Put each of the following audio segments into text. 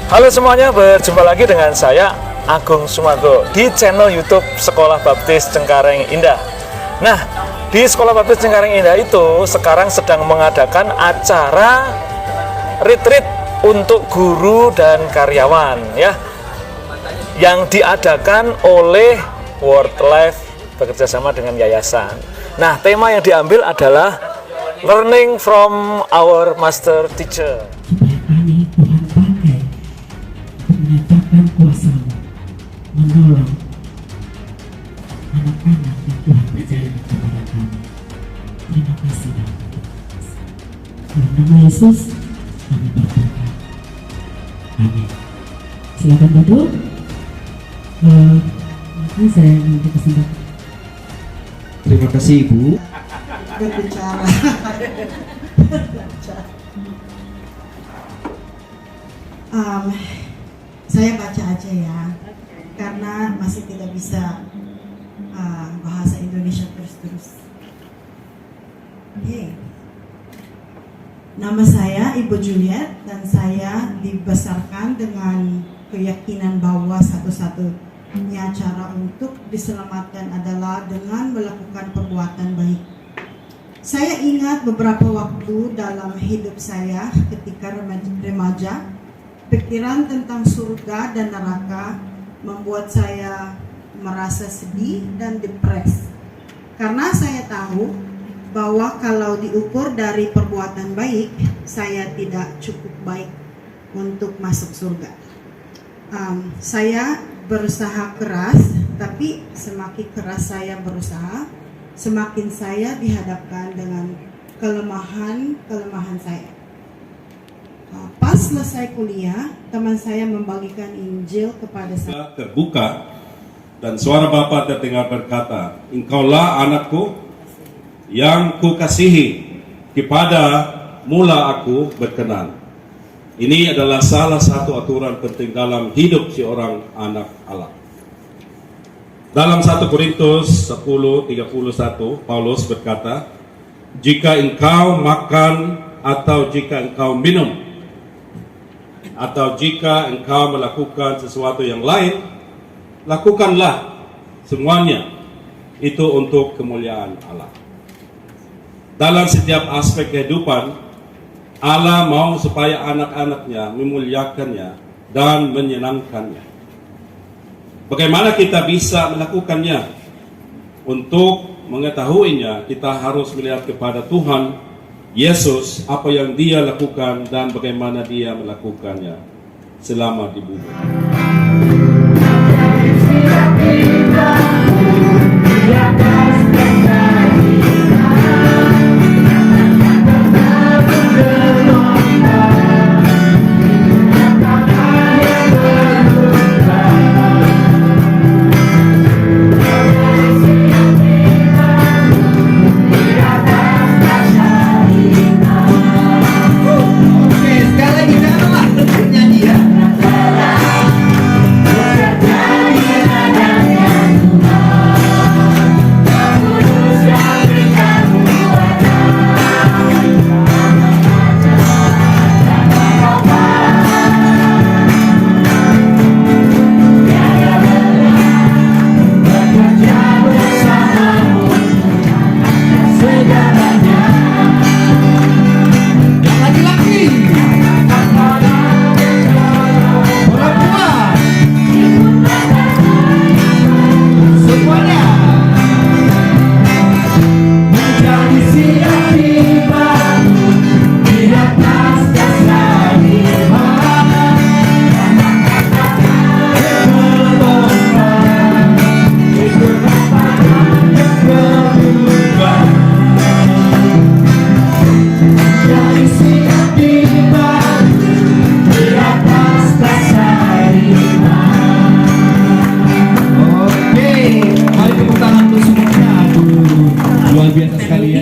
Halo semuanya, berjumpa lagi dengan saya Agung Sumargo di channel YouTube Sekolah Baptis Cengkareng Indah. Nah, di Sekolah Baptis Cengkareng Indah itu sekarang sedang mengadakan acara retreat untuk guru dan karyawan ya, yang diadakan oleh World Life bekerjasama dengan yayasan. Nah, tema yang diambil adalah Learning from our Master Teacher. Supaya kami Tuhan pakai untuk menyatakan kuasa-Mu, menolong anak-anak yang Tuhan berikan kepada kami. Terima kasih Bapak. Dalam nama Yesus kami berdoa. Amin. Silakan duduk. Mungkin saya minta kesempatan. Terima kasih Ibu. Berbicara. Saya baca aja ya, karena masih tidak bisa bahasa Indonesia terus-terus. Oke. Nama saya Ibu Juliet dan saya dibesarkan dengan keyakinan bahwa satu-satunya cara untuk diselamatkan adalah dengan melakukan perbuatan baik. Saya ingat beberapa waktu dalam hidup saya ketika remaja, pikiran tentang surga dan neraka membuat saya merasa sedih dan depres. Karena saya tahu bahwa kalau diukur dari perbuatan baik, saya tidak cukup baik untuk masuk surga. Saya berusaha keras, tapi semakin keras saya berusaha, semakin saya dihadapkan dengan kelemahan saya. Pas selesai kuliah, teman saya membagikan Injil kepada saya. Terbuka dan suara Bapa terdengar berkata, "Engkaulah anakku yang kukasihi, kepada mula aku berkenan." Ini adalah salah satu aturan penting dalam hidup seorang anak Allah. Dalam 1 Korintus 10:31, Paulus berkata, "Jika engkau makan atau jika engkau minum, atau jika engkau melakukan sesuatu yang lain, lakukanlah semuanya itu untuk kemuliaan Allah." Dalam setiap aspek kehidupan, Allah mau supaya anak-anaknya memuliakannya dan menyenangkannya. Bagaimana kita bisa melakukannya? Untuk mengetahuinya, kita harus melihat kepada Tuhan Yesus, apa yang Dia lakukan dan bagaimana Dia melakukannya selama di bumi.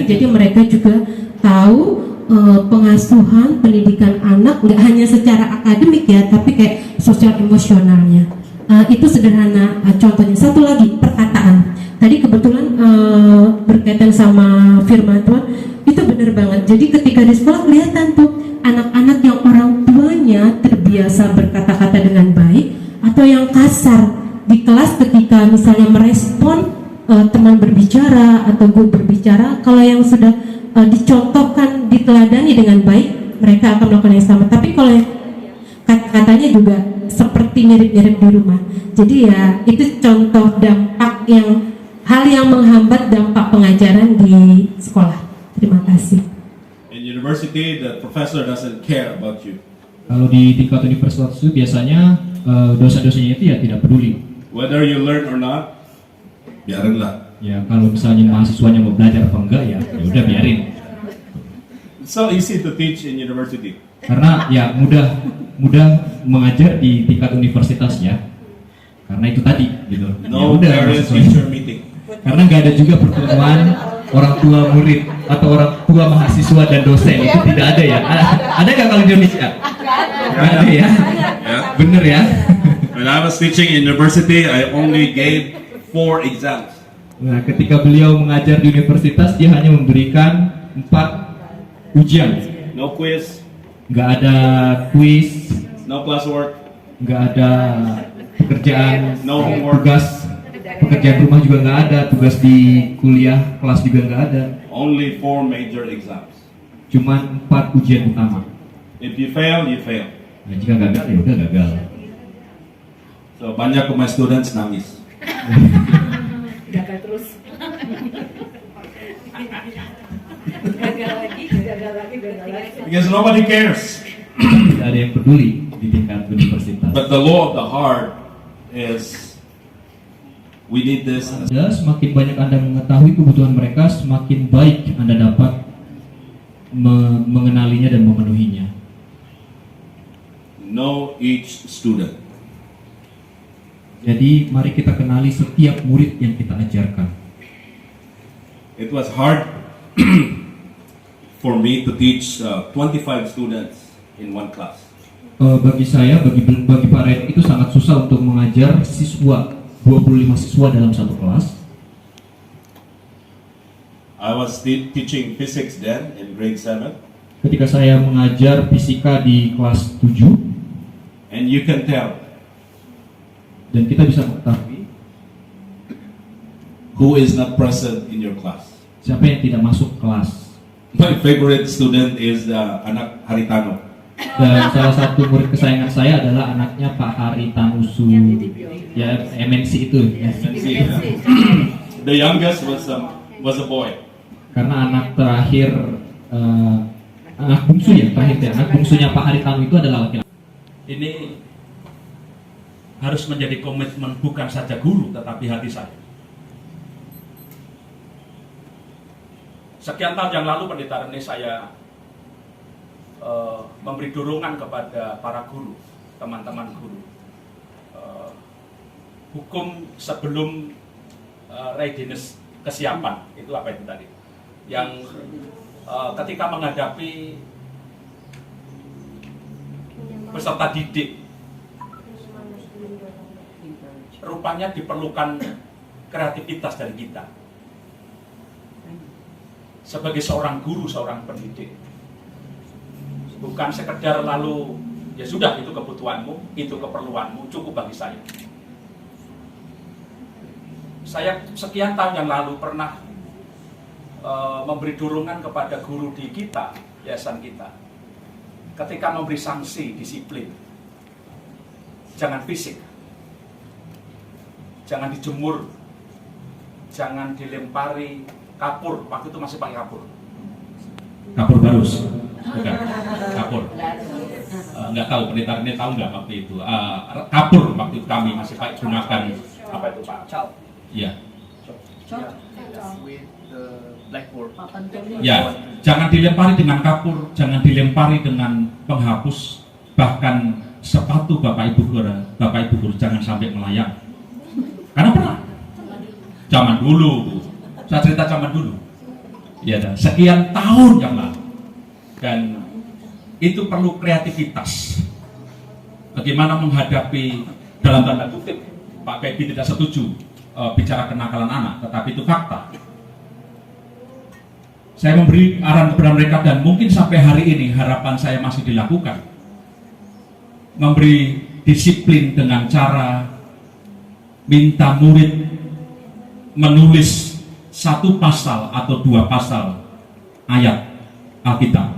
Jadi mereka juga tahu pengasuhan pendidikan anak nggak hanya secara akademik ya, tapi kayak sosial emosionalnya. Itu sederhana contohnya. Satu lagi, perkataan. Tadi kebetulan berkaitan sama firman Tuhan, itu benar banget. Jadi ketika di sekolah kelihatan tuh anak-anak yang orang tuanya terbiasa berkata ketika misalnya merespon teman berbicara atau guru berbicara, kalau yang sudah dicontohkan, diteladani dengan baik, mereka akan melakukan yang sama. Tapi kalau yang kata-katanya juga seperti mirip-mirip di rumah, jadi ya itu contoh dampak hal yang menghambat dampak pengajaran di sekolah. Terima kasih. In university, the professor doesn't care about you. Kalau di tingkat universitas itu biasanya dosen-dosennya itu ya tidak peduli. Whether you learn or not, biarinlah. Ya kalau misalnya mahasiswanya mau belajar apa enggak ya udah biarin. It's so easy to teach in university. Karena ya mudah mengajar di tingkat universitas ya. Karena itu tadi gitu. No Ya udah, parent-teacher meeting. karena nggak ada juga pertemuan orang tua murid atau orang tua mahasiswa dan dosen, itu tidak ada ya. Ada nggak kalau di Indonesia? Nggak ada ya. Yeah. Bener ya. When I was teaching in university, I only gave 4 exams. Nah, ketika beliau mengajar di universitas, dia hanya memberikan 4 ujian. No quiz, Nggak ada kuis, no classwork, nggak ada pekerjaan, No homework. tugas, pekerjaan rumah juga nggak ada, tugas di kuliah, kelas juga nggak ada. only 4 major exams. Cuman 4 ujian utama. If you fail, you fail. Nah, jika gagal ya udah gagal. So banyak of my students nangis. Gagal terus. Gagal lagi, gagal lagi, gagal lagi. Because nobody cares. Tidak ada yang peduli di tingkat universitas. But the law of the heart is we need this. Ya, semakin banyak Anda mengetahui kebutuhan mereka, semakin baik Anda dapat mengenalinya dan memenuhinya. Know each student. Jadi mari kita kenali setiap murid yang kita ajarkan. It was hard for me to teach 25 students in one class. Bagi saya, bagi Pak Red itu sangat susah untuk mengajar siswa 25 siswa dalam satu kelas. I was teaching physics then in grade 7, Ketika saya mengajar fisika di kelas 7, and you can tell dan kita bisa mengetahui who is not present in your class. siapa yang tidak masuk kelas. My favorite student is anak Haritano. Dan salah satu murid kesayangan saya adalah anaknya Pak Haritanu ya MNC itu. The youngest was a boy. Karena anak terakhir, anak bungsu ya terakhir ya, anak bungsunya Pak Haritanu itu adalah laki-laki. Ini harus menjadi komitmen bukan saja guru tetapi hati saya. Sekian tahun yang lalu Pendeta Rene saya memberi dorongan kepada para guru, teman-teman guru. Hukum sebelum readiness, kesiapan, itu apa itu tadi? Yang ketika menghadapi peserta didik, rupanya diperlukan kreativitas dari kita sebagai seorang guru, seorang pendidik. Bukan sekedar lalu ya sudah itu kebutuhanmu, itu keperluanmu, cukup bagi saya. Saya sekian tahun yang lalu pernah memberi dorongan kepada guru di kita, yayasan kita, ketika memberi sanksi disiplin. Jangan fisik, jangan dijemur, jangan dilempari kapur. Waktu itu masih pakai kapur. Kapur barus. Bukan, kapur. Nggak tahu, pendeta ini tahu nggak waktu itu. Kapur waktu itu kami masih pakai gunakan apa itu Pak? Iya. Ya, jangan dilempari dengan kapur, jangan dilempari dengan penghapus, bahkan sepatu Bapak Ibu guru jangan sampai melayang. Karena pernah. Zaman dulu, saya cerita zaman dulu. Ya, sekian tahun yang lalu. Dan itu perlu kreativitas. Bagaimana menghadapi, dalam tanda kutip, Pak Pebi tidak setuju bicara kenakalan anak, tetapi itu fakta. Saya memberi arahan kepada mereka dan mungkin sampai hari ini harapan saya masih dilakukan. Memberi disiplin dengan cara minta murid menulis 1 pasal atau 2 pasal ayat Alkitab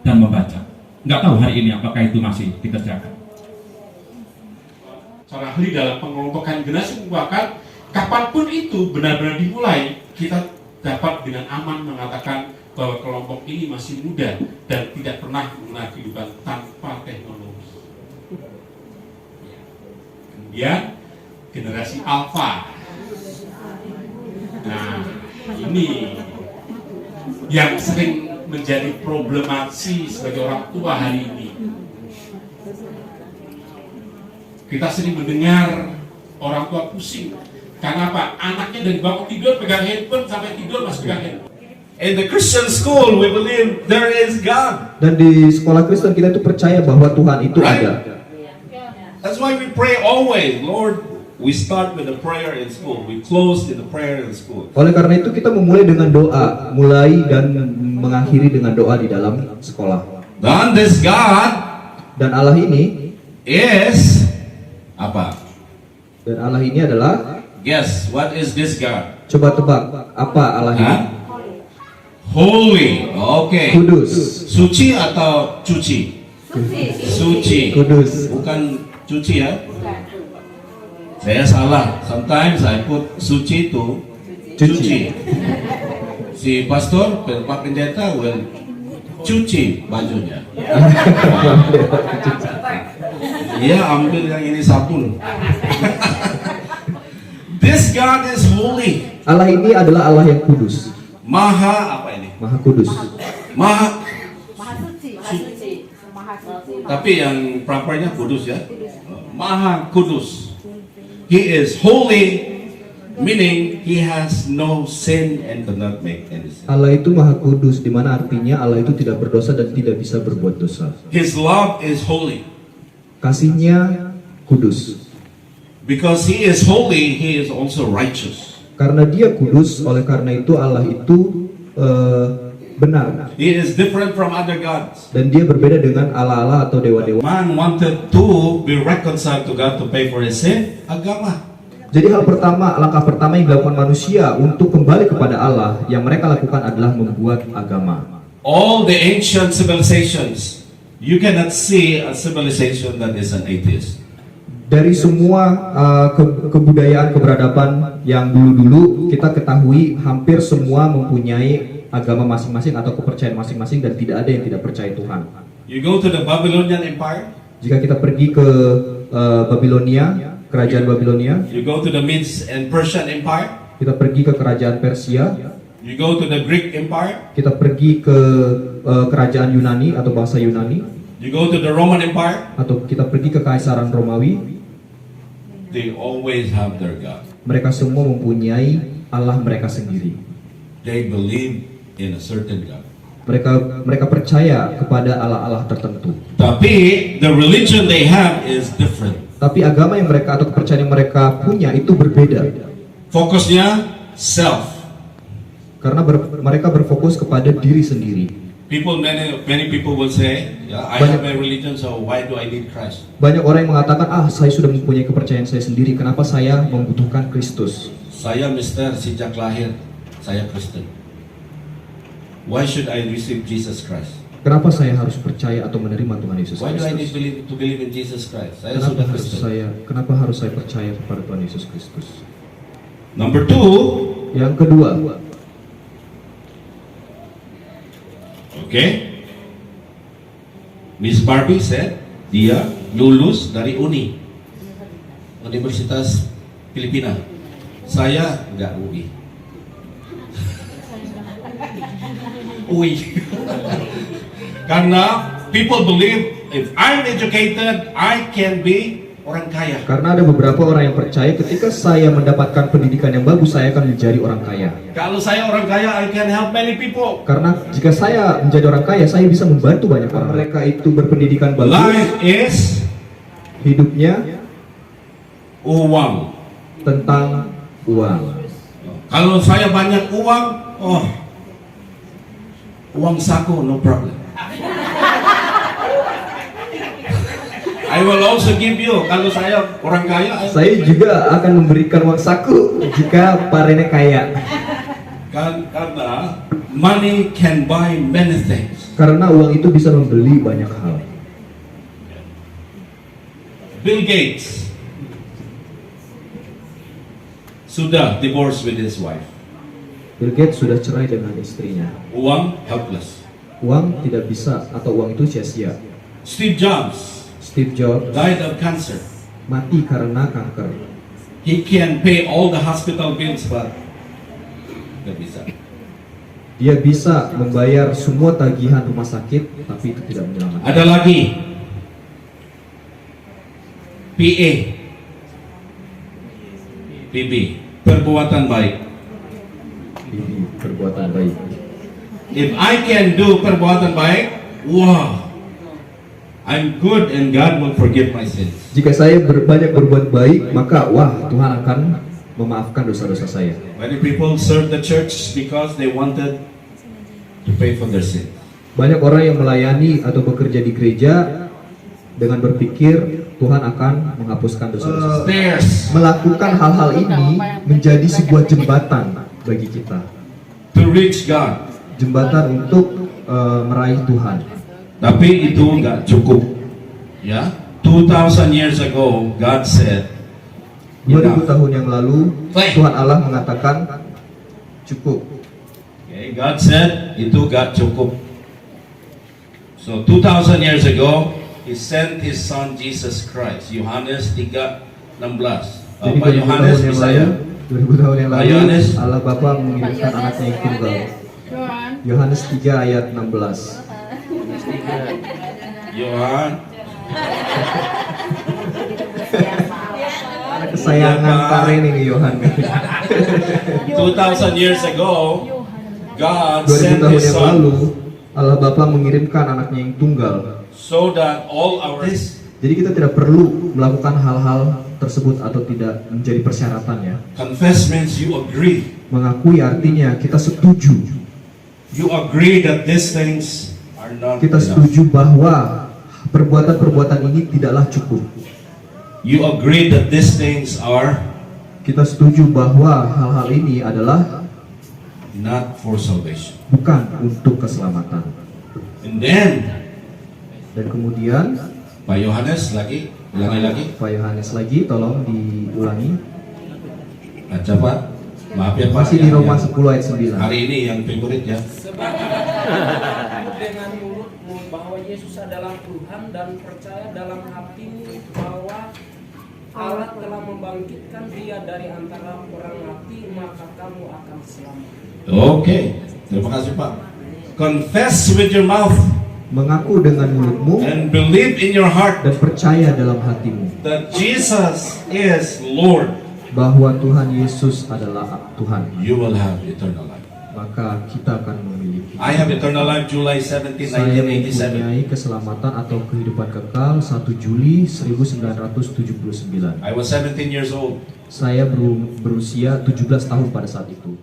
dan membaca. Nggak tahu hari ini apakah itu masih dikerjakan. Seorang ahli dalam pengelompokan generasi merupakan kapanpun itu benar-benar dimulai, kita dapat dengan aman mengatakan bahwa kelompok ini masih muda dan tidak pernah menggunakan kehidupan tanpa teknologi. Kemudian generasi alfa. Nah, ini yang sering menjadi problematik sebagai orang tua hari ini. Kita sering mendengar orang tua pusing. Karena apa? Anaknya dari bangun tidur pegang handphone sampai tidur masih pegang handphone. In the Christian school, we believe there is God. Dan di sekolah Kristen kita itu percaya bahwa Tuhan itu Right. ada. That's why we pray always, Lord. We start with a prayer in school. We close in the prayer in school. Oleh karena itu kita memulai dengan doa, mulai dan mengakhiri dengan doa di dalam sekolah. Then this God Dan Allah ini, is apa? dan Allah ini adalah, Guess what is this God? coba tebak apa Allah ini? Huh? Holy. Okay. Kudus. Suci atau cuci? Suci. Kudus. Bukan cuci ya? Saya salah. Sometimes I put suci itu cuci. Si pastor, Pak Pendeta will cuci bajunya. Iya, ambil yang ini sabun. This God is holy. Allah ini adalah Allah yang kudus, Maha apa ini? Maha Kudus. Maha. Suci. Tapi yang propernya kudus ya. Maha kudus. He is holy, meaning he has no sin and cannot make any sin. Allah itu Maha Kudus, di mana artinya Allah itu tidak berdosa dan tidak bisa berbuat dosa. His love is holy. Kasihnya kudus. Because he is holy, he is also righteous. Karena dia kudus, oleh karena itu Allah itu benar. He is different from other gods. Dan dia berbeda dengan Allah-Allah atau dewa-dewa. Man wanted to be reconciled to God to pay for his sin. Agama. Jadi langkah pertama yang dilakukan manusia untuk kembali kepada Allah, yang mereka lakukan adalah membuat agama. All the ancient civilizations, you cannot see a civilization that is an atheist. Dari semua kebudayaan keberadaban yang dulu-dulu, kita ketahui hampir semua mempunyai agama masing-masing atau kepercayaan masing-masing, dan tidak ada yang tidak percaya Tuhan. You go to the Babylonian Empire, Jika kita pergi ke Babilonia, kerajaan Babilonia, you go to the Medes and Persian Empire, kita pergi ke kerajaan Persia, you go to the Greek Empire, kita pergi ke kerajaan Yunani atau bahasa Yunani, you go to the Roman Empire, atau kita pergi ke Kaisaran Romawi, they always have their God. mereka semua mempunyai Allah mereka sendiri. They believe in a certain God. Mereka percaya kepada Allah-Allah tertentu. Tapi the religion they have is different. Tapi agama yang mereka atau kepercayaan yang mereka punya itu berbeda. Fokusnya self. Karena mereka berfokus kepada diri sendiri. Many people will say, yeah, I have my religion, so why do I need Christ? Banyak orang yang mengatakan, saya sudah mempunyai kepercayaan saya sendiri, kenapa saya membutuhkan Kristus? Saya Mister sejak lahir, saya Kristen. Why should I receive Jesus Christ? Kenapa saya harus percaya atau menerima Tuhan Yesus Why do I need Kristus? to believe in Jesus Christ? Saya sudah Kristen. Kenapa harus saya percaya kepada Tuhan Yesus Kristus? Number 2, Yang kedua, okay. Miss Barbie said dia lulus dari Universitas Filipina. Saya nggak UI. Karena people believe if I'm educated, I can be orang kaya. karena ada beberapa orang yang percaya ketika saya mendapatkan pendidikan yang bagus, saya akan menjadi orang kaya. Kalau saya orang kaya, I can help many people. Karena jika saya menjadi orang kaya, saya bisa membantu banyak orang. Mereka itu berpendidikan bagus, Life is hidupnya uang. tentang uang. Kalau saya banyak uang, uang saku no problem. I will also give you. Kalau saya orang kaya, Saya juga akan memberikan uang saku jika Pak Rene kaya. karena money can buy many things. Karena uang itu bisa membeli banyak hal. Bill Gates sudah divorce with his wife. Bill Gates sudah cerai dengan istrinya. Uang helpless. Uang tidak bisa atau uang itu sia-sia. Steve Jobs Steve Jobs died of cancer. mati karena kanker. He can pay all the hospital bills, but nggak bisa. Dia bisa membayar semua tagihan rumah sakit, tapi itu tidak menyelamatkan. Ada lagi, PA, PB, perbuatan baik. Ini perbuatan baik. If I can do perbuatan baik, wow, I'm good and God will forgive my sins. Jika saya banyak berbuat baik, maka wah, Tuhan akan memaafkan dosa-dosa saya. Many people serve the church because they wanted to pay for their sin. Banyak orang yang melayani atau bekerja di gereja dengan berpikir Tuhan akan menghapuskan dosa-dosa. Stairs Melakukan hal-hal ini menjadi sebuah jembatan bagi kita. to reach God. Jembatan untuk meraih Tuhan. Tapi itu nggak cukup. Ya, 2000 years ago, God said, 2000 tahun yang lalu Tuhan Allah mengatakan cukup. okay, God said itu nggak cukup. So 2000 years ago, He sent His Son Jesus Christ. Yohanes 3:16. Jadi Pak Yohanes bisa ya? 2000 tahun yang Pak lalu Yohanes. Allah Bapa mengirimkan anaknya yang tunggal. Yohanes 3 ayat 16. Yohan, Kesayangan Karen ini Yohanes. 2000 years ago, God 2000 sent tahun His yang Son lalu Allah Bapa mengirimkan anaknya yang tunggal. so that all our Jadi kita tidak perlu melakukan hal-hal tersebut atau tidak menjadi persyaratan ya. confess means you agree. Mengakui artinya kita setuju. You agree that these things are not Kita enough. setuju bahwa perbuatan-perbuatan ini tidaklah cukup. You agree that these things are Kita setuju bahwa hal-hal ini adalah not for salvation. bukan untuk keselamatan. And then, Dan kemudian Pak Yohanes lagi, ulangi lagi. Pak Yohanes lagi, tolong diulangi. Baca Pak. Maaf ya Pak. Masih di yang- Roma yang 10 ayat 9. Hari ini yang favorit ya. dengan mulutmu bahwa Yesus adalah Tuhan dan percaya dalam hatimu bahwa Allah telah membangkitkan Dia dari antara orang mati, maka kamu akan selamat. Oke, terima kasih Pak. Confess with your mouth Mengaku dengan mulutmu and believe in your heart dan percaya dalam hatimu that Jesus is Lord. bahwa Tuhan Yesus adalah Tuhan. You will have eternal life. Maka kita akan memiliki. I have eternal life July 17, Saya 1987. mempunyai keselamatan atau kehidupan kekal 1 Juli 1979. I was 17 years old. Saya berusia 17 tahun pada saat itu.